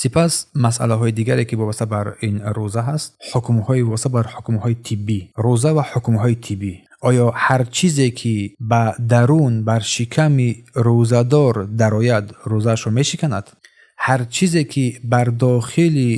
سپس مسئله های دیگری که وابسته بر این روزه هست، حکم های وابسته بر حکم های طبی. روزه و حکم های طبی. آیا هر چیزی که به درون بر شکم روزه‌دار درآید روزه‌اش را میشکند؟ هر چیزی که بر داخل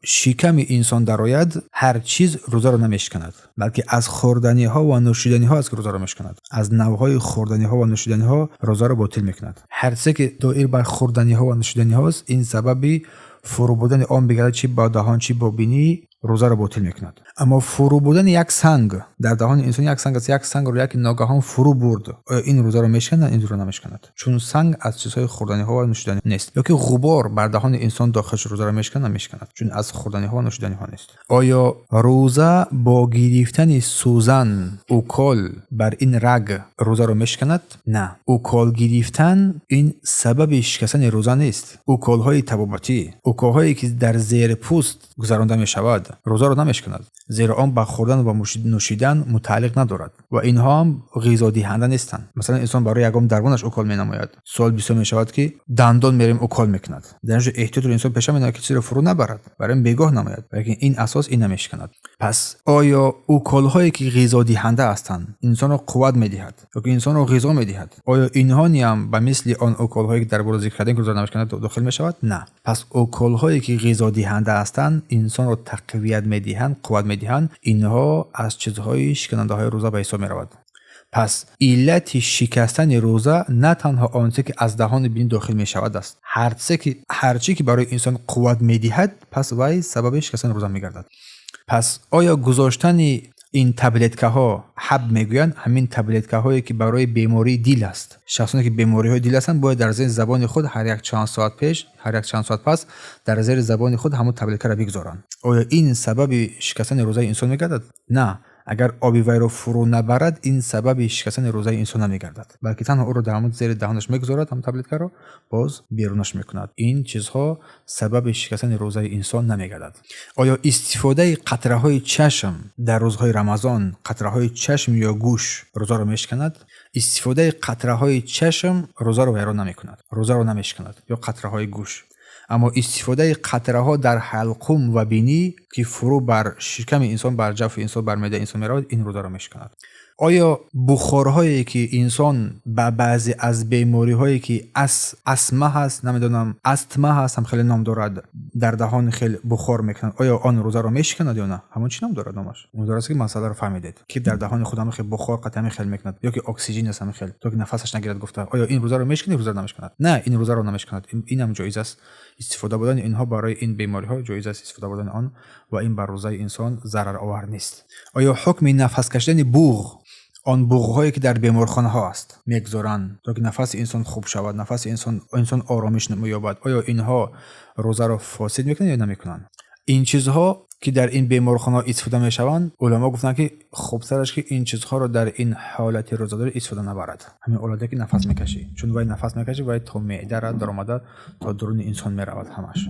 شکم انسان درآید، هر چیز روزه را نمیشکند، بلکه از خوردنی ها و نوشیدنی ها است که روزه را میشکند. از نوعهای خوردنی ها و نوشیدنی ها روزه را باطل میکند. هر چیزی که دایر بر خوردنی ها و نوشیدنی هاست، این سبب فرو بودن آن بگردد، چی با دهان چی با بینی، روزه را باطل میکند. اما فرو بودن یک سنگ در دهان انسان، یک سنگ است، یک سنگ رو یک ناگهان فرو برد، این روزه را میشکند؟ این رو نمیشکند، چون سنگ از چیزهای خوردنی ها و نوشیدنی نیست. یا که غبار بر دهان انسان داخلش روزه را میشکند؟ نمیشکند، چون از خوردنی ها و نوشیدنی ها نیست. آیا روزه با گرفتن سوزن اوکال بر این رگ روزه را میشکند؟ نه. اوکال گرفتن این سبب شکستن روزه نیست. اوکال های طبابتی، اوکال هایی که در زیر پوست گذرانده میشود، روزه را نمیشکند، زیرا آن به خوردن و نوشیدن متعلق ندارد و اینها هم غذا دهنده نیستند. مثلا انسان برای یگام درونش اوکال مینماید، سوال بسیار میشود که دندان میریم اوکال میکند. در نتیجه احتیاط رو انسان پیش میاد که چیزی رو فرو نبرد، برای بیگاه نماید، لیکن این اساس این نمیشکند. پس آیا اوکال هایی که غذا دهنده هستند انسان را قوت میدهد یا که انسان را غذا میدهد، آیا اینها هم به مثل آن اوکال هایی که در بالا ذکر کردیم که روزه نمیشکند داخل میشود؟ نه. پس اوکال هایی که غذا دهنده هستند انسان را تقویت میدهند، قوت میدهند، اینها از چیزهای شکننده های روزه به حساب میرود. پس علت شکستن روزه نه تنها آنچه که از دهان بینی داخل می شود است، هر چی که برای انسان قوت می دهد، پس وای سبب شکستن روزه می گردد. پس آیا گذاشتن این تبلتکه ها، حب میگویند همین تبلتکه هایی که برای بیماری دیل است، شخصانی که بیماری های دیل هستند باید در زیر زبان خود هر یک چند ساعت پس در زیر زبان خود همون تبلتکه را بگذارند. آیا این سبب شکستن روزه انسان میگردد؟ نه. اگر آبی وی را فرو نبرد، این سبب شکستن روزه انسان نمیگردد، بلکه تنها او را در همون زیر دهانش میگذارد، هم تبلتکه را باز بیرونش میکند. این چیزها سبب شکستن روزه انسان نمیگردد. آیا استفاده قطره های چشم در روزهای رمضان، قطره های چشم یا گوش روزه را میشکند؟ استفاده قطره های چشم روزه را ویران نمیکند، روزه را نمیشکند، یا قطره های گوش. اما استفاده قطره ها در حلقوم و بینی که فرو بر شکم انسان، بر جوف انسان، بر معده انسان میرود، این روزه را میشکند. آیا بخارهایی که انسان به بعضی از بیماری هایی که اسمه هست، نمیدونم استما هست، هم خیلی نام دارد، در دهان خیلی بخار میکنند، آیا آن روزه را میشکند یا نه؟ همون چی نام دارد نامش؟ اون درست که مسئله رو فهمیدید که در دهان خودم خیلی بخار قطعا خیلی میکند، یا که اکسیژن است هم خیلی تا که نفسش نگیرد. گفته آیا این روزه را میشکند؟ روزه را نمیشکند. نه، این روزه را نمیشکند. این هم جایز است استفاده بودن اینها برای این بیماری ها، جایز است استفاده بودن آن و این بر روزه انسان ضرر آور نیست. آیا حکم نفس کشیدن بوق، آن بوق‌هایی که در بیمارخانه ها است میگذارند تا که نفس انسان خوب شود، نفس انسان آرامش یابد، آیا اینها روزه را فاسد میکنند یا نمیکنند؟ این چیزها که در این بیمارخانه استفاده میشوند، علما گفتن که خوبترش که این چیزها رو در این حالت روزه‌داری استفاده نبرد. همین اولادی که نفس میکشی، چون وای نفس میکشی وای تا معده را در آمده تا درون انسان میرود همش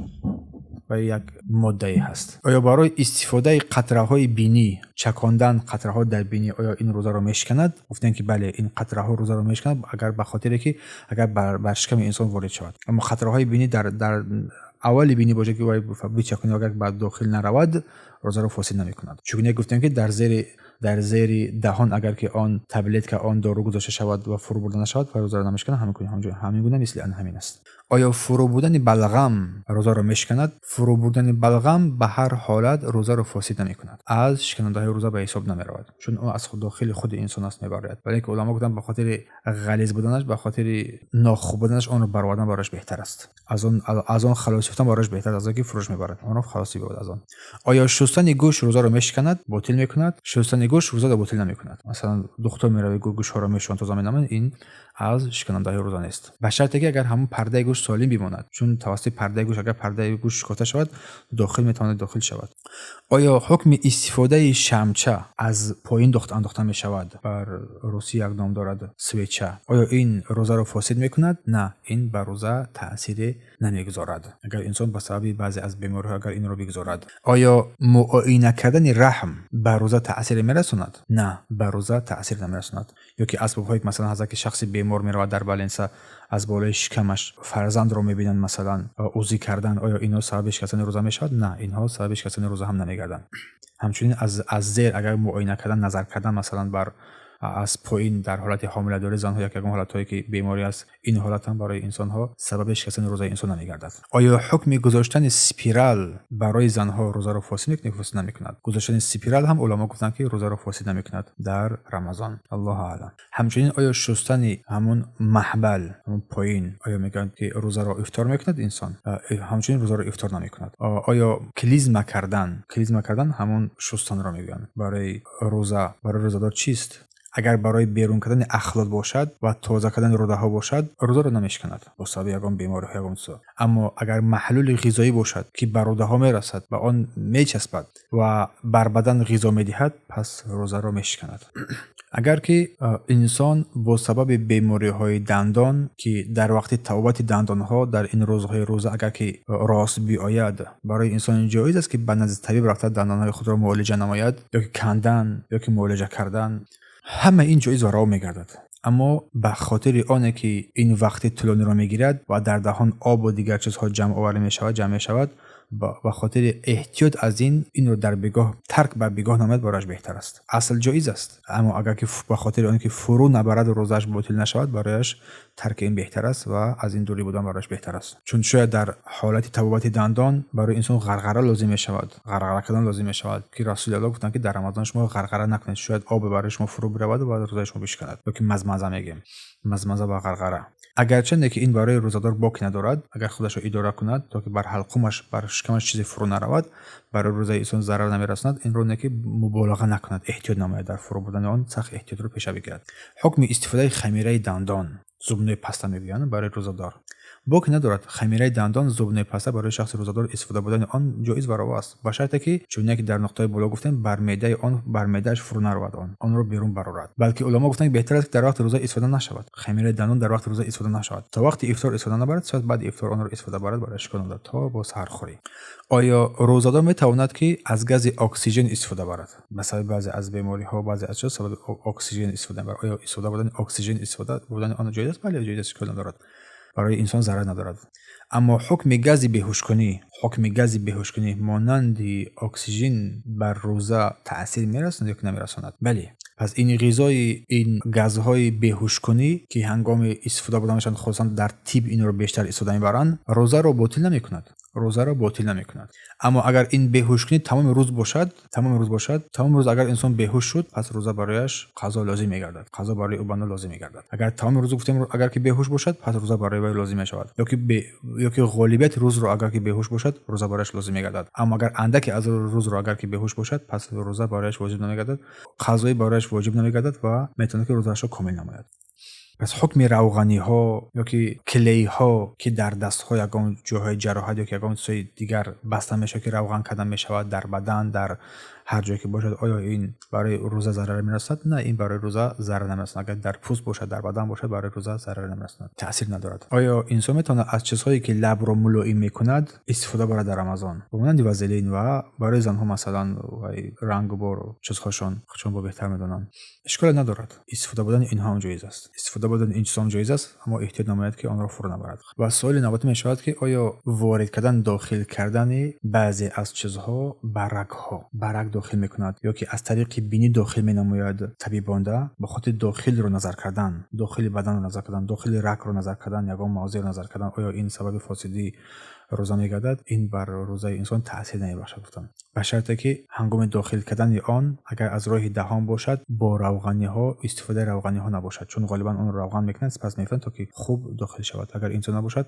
و یک ماده هست. آیا برای استفاده قطره های بینی، چکاندن قطره ها در بینی، آیا این روزه را میشکند؟ گفتن که بله، این قطره ها روزه را میشکند اگر به خاطر که اگر بر شکم انسان وارد شود. اما قطره های بینی در اول بینی باشه که وای بچکنی، اگر بعد داخل نرود روزه را فاسد نمیکند. چون گفتن که در زیر دهان اگر که آن تبلت که آن دارو گذاشته شود و فرو برده نشود روزه را نمیشکند. همین گونه مثل آن همین است. آیا فرو بودن بلغم روزه را میشکند؟ فرو بودن بلغم به هر حالت روزه را فاسد نمیکند، از شکننده های روزه به حساب نمیرود، چون اون از داخل خود انسان است میبرد. ولی که علما گفتن به خاطر غلیظ بودنش، به خاطر ناخوب بودنش اون رو بروادن براش بهتر است، از اون خلاص یافتن براش بهتر از اینکه فروش میبرد، اون رو خلاصی بود از آن. آیا شستن گوش روزه را میشکند؟ باطل میکند؟ شستن گوش روزه را باطل نمیکند. مثلا دکتر میره گوش ها را میشوند تا زمین نمونه، این از شکننده های روزه نیست، به شرطی که اگر همون پرده گوش سالم بماند، چون توسط پرده گوش اگر پرده گوش شکافته شود داخل میتواند داخل شود. آیا حکم استفاده شمچه از پایین انداختن می شود؟ بر روسی یک نام دارد سویچه. آیا این روزه را فاسد میکند؟ نه، این بر روزه تأثیر نمیگذارد اگر انسان به سبب بعضی از بیماری‌ها اگر این رو بگذارد. آیا معاینه کردن رحم بر روزه تأثیر میرساند؟ نه، بر روزه تأثیر نمیرساند. یا که اسباب‌هایی مثلا هست که شخص بیمار میرود در بالینسا از بالای شکمش فرزند رو میبینن مثلا عضوی کردن، آیا اینا سبب شکستن روزه میشود؟ نه، اینها سبب شکستن روزه هم نمیگردن. همچنین از زیر اگر معاینه کردن، نظر کردن مثلا بر از پایین در حالت حامله داری زن‌ها، یک حالتایی که بیماری است، این حالت هم برای انسان‌ها سبب شکستن روزه انسان نمیگردد. آیا حکم گذاشتن اسپیرال برای زن‌ها روزه را فاسد می‌کند؟ فاسد نمی‌کند. گذاشتن اسپیرال هم علما گفتن که روزه را فاسد نمی‌کند در رمضان. الله اعلم. همچنین آیا شستن همون محبل، همون پایین، آیا میگن که روزه را افطار می‌کند انسان؟ همچنین روزه را افطار نمی‌کند. آیا کلیزما کردن همون شستن را میگن. برای روزه‌دار چیست؟ اگر برای بیرون کردن اخلاط باشد و تازه کردن روده ها باشد، روزه را نمیشکند با سبب یگان بیماری ها یگان سو. اما اگر محلول غذایی باشد که بر روده ها میرسد و آن میچسبد و بر بدن غذا میدهد، پس روزه را میشکند. اگر که انسان با سبب بیماری های دندان که در وقت توبت دندان ها در این روزهای روزه اگر که راست بیاید، برای انسان جایز است که به نزد طبیب رفته دندان های خود را معالجه نماید، یا که کندن یا که معالجه کردن، همه این جایز و روا میگردد. اما به خاطر آنه که این وقت طولانی را میگیرد و در دهان آب و دیگر چیزها جمع می شود، به خاطر احتیاط از این رو در بگاه ترک بر بگاه نامد برایش بهتر است. اصل جایز است، اما اگر که به خاطر آنکه فرو نبرد و روزش باطل نشود، برایش ترک این بهتر است و از این دوری بودن برایش بهتر است. چون شاید در حالت طبابت دندان برای انسان غرغره لازم می شود، غرغره کردن لازم می شود که رسول الله گفتن که در رمضان شما غرغره نکنید، شاید آب برای شما فرو برود و بعد روزه شما بشکند، یا که مزمزه میگیم، مزمزه و غرغره. اگرچه که این برای روزدار باک ندارد، اگر خودش را اداره کند تا که بر حلقومش بر شکمش چیزی فرو نرود، برای روزه انسان ضرر نمیرساند، این رو که مبالغه نکند، احتیاط نماید در فرو بردن آن، سخت احتیاط رو پیش بگیرد. حکم استفاده خمیره دندان، زبنه پسته میگویند، برای روزدار باک ندارد. خمیره دندان، زبنه پسته برای شخص روزدار استفاده بودن آن جایز و روا است، با شرطی که چون که در نقطه بالا گفتیم بر معدهش فرو نرود، آن رو بیرون برآورد. بلکه علما گفتن که بهتر است که در وقت روزه استفاده نشود، خمیره دندان در وقت روزه استفاده نشود، تا وقت افطار استفاده نبرد، ساعت بعد افطار آن رو استفاده برد، برای اشکال ندارد تا با سحر خوری. آیا روزدار میتواند که از گاز اکسیژن استفاده برد؟ مثلا بعضی از بیماری ها، بعضی از چیزا سبب اکسیژن استفاده برد. آیا استفاده بودن اکسیژن استفاده بودن آن جایز است؟ بله جایز است، اشکال ندارد، برای انسان ضرر ندارد. اما حکم گاز بیهوش کنی مانند اکسیژن بر روزه تاثیر میرساند یا نمیرساند؟ بله. پس این غذای این گازهای بیهوش کنی که هنگام استفاده بودنشان خصوصا در طب این رو بیشتر استفاده میبرند، روزه رو باطل نمیکند. اما اگر این بیهوش کنی تمام روز اگر انسان بیهوش شد، پس روزه برایش قضا لازم میگردد، قضا برای او بنده لازم میگردد. اگر تمام روز گفتیم اگر که بیهوش باشد، پس روزه برای او لازم میشود، یا که غالبیت روز رو اگر که بیهوش باشد، روزه برایش لازم میگردد. اما اگر اندکی از روز رو اگر که بیهوش باشد، پس روزه برایش واجب نمیگردد، قضای برایش واجب نمیگردد و میتونه که روزه‌اش رو کامل نماید. پس حکم روغنی ها یا که کلی ها که در دست ها یگان جاهای جراحت یا که یگان چیزای دیگر بسته میشه که روغن کردن میشود در بدن، در هر جایی که باشد، آیا این برای روزه ضرر میرسد؟ نه، این برای روزه ضرر نمیرسد. اگر در پوست باشد، در بدن باشد، برای روزه ضرر نمیرسد، تاثیر ندارد. آیا انسان میتونه از چیزهایی که لب رو ملایم میکند استفاده برای در رمضان؟ مانند وازلین و برای زنها مثلا رنگ بر چیزهاشون چون با بهتر میدونن، اشکال ندارد. استفاده بودن اینها هم جایز است، استفاده بودن این چیزا هم جایز است، اما احتیاط نماید که آن را فرو نبرد. و سوال نوبتی میشود که آیا وارد کردن، داخل کردن بعضی از چیزها برگ داخل میکند یا که از طریق بینی داخل مینماید طبیبانده، به خاطر داخل رو نظر کردن، داخل بدن رو نظر کردن، داخل رگ رو نظر کردن، یگان مغز رو نظر کردن، آیا این سبب فاسدی روزه میگردد؟ این بر روزه انسان تاثیر نمیبخشد. گفتم به شرطی که هنگام داخل کردن آن اگر از راه دهان باشد، با روغنی ها استفاده روغنی ها نباشد، چون غالبا اون روغن میکنند پس میفرستند تا که خوب داخل شود. اگر اینطور نباشد،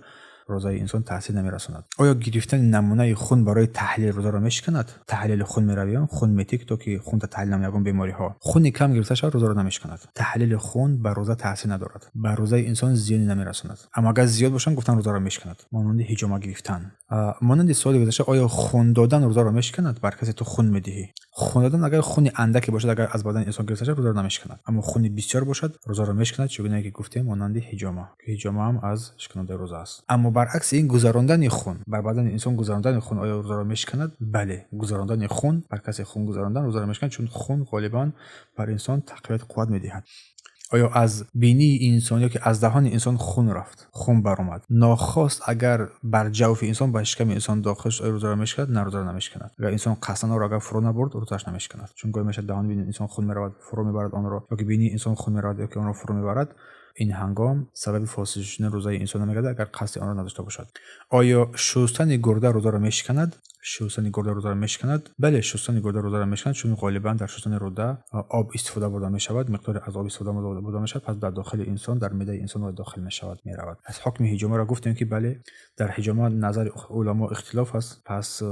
روزه انسان تاثیر نمیرساند. آیا گرفتن نمونه خون برای تحلیل روزه را میشکند؟ تحلیل خون میرویم، خون میتیک تو که خون تحلیل نمیگم بیماری ها، خون کم گرفته شد روزه را نمیشکند. تحلیل خون بر روزه تاثیر ندارد، بر روزه انسان زیانی نمیرساند. اما اگر زیاد باشن گفتن روزه را میشکند، مانند حجامه گرفتن. مانند سوال گذشته آیا خون دادن روزه را میشکند؟ بر کسی تو خون میدهی، خون دادن اگر خون اندکی باشد، اگر از بدن انسان گرفته شد، روزه را نمیشکند. اما خون بسیار باشد، روزه را میشکند، چون که گفتیم مانند حجامه، که حجامه هم از شکننده روزه است. اما برعکس این گذراندن خون بر بدن انسان، گذراندن خون آیا روزه را میشکند؟ بله، گذراندن خون بر کسی خون گذراندن روزه را میشکند، چون خون غالبا بر انسان تقویت قوت میدهد. آیا از بینی انسان یا که از دهان انسان خون رفت، خون برآمد، ناخواست اگر بر جوف انسان با شکم انسان داخل شد روزه را میشکند؟ نه، روزه را نمیشکند. اگر انسان قصداً را اگر فرو نبرد روزش نمیشکند، چون گاهی میشه دهان بینی انسان خون میرود فرو میبرد آن را، یا که بینی انسان خون میرود یا که آن را فرو میبرد. این هنگام سبب فاسد شدن روزه انسان نمیگردد اگر قصد آن را نداشته باشد. آیا شستن گرده روزه را میشکند؟ شستن گرده روزه را میشکند؟ بله، شستن گرده روزه را میشکند، چون غالبا در شستن روده آب استفاده برده میشود، مقدار از آب استفاده برده میشود، پس در داخل انسان در معده انسان وارد داخل میشود میرود. از حکم حجامه را گفتیم که بله، در حجامه نظر علما اختلاف است، پس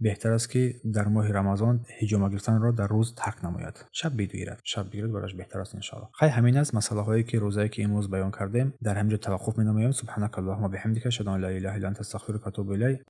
بهتر است که در ماه رمضان حجامه گرفتن را در روز ترک نماید، شب بگیرد براش بهتر است ان شاء الله. خیر، همین است مسئله هایی که روزایی که امروز بیان کردیم. در همینجا توقف می نمایم. سبحانك اللهم و بحمدک اشهد ان لا اله الا انت استغفرک و اتوب الیک.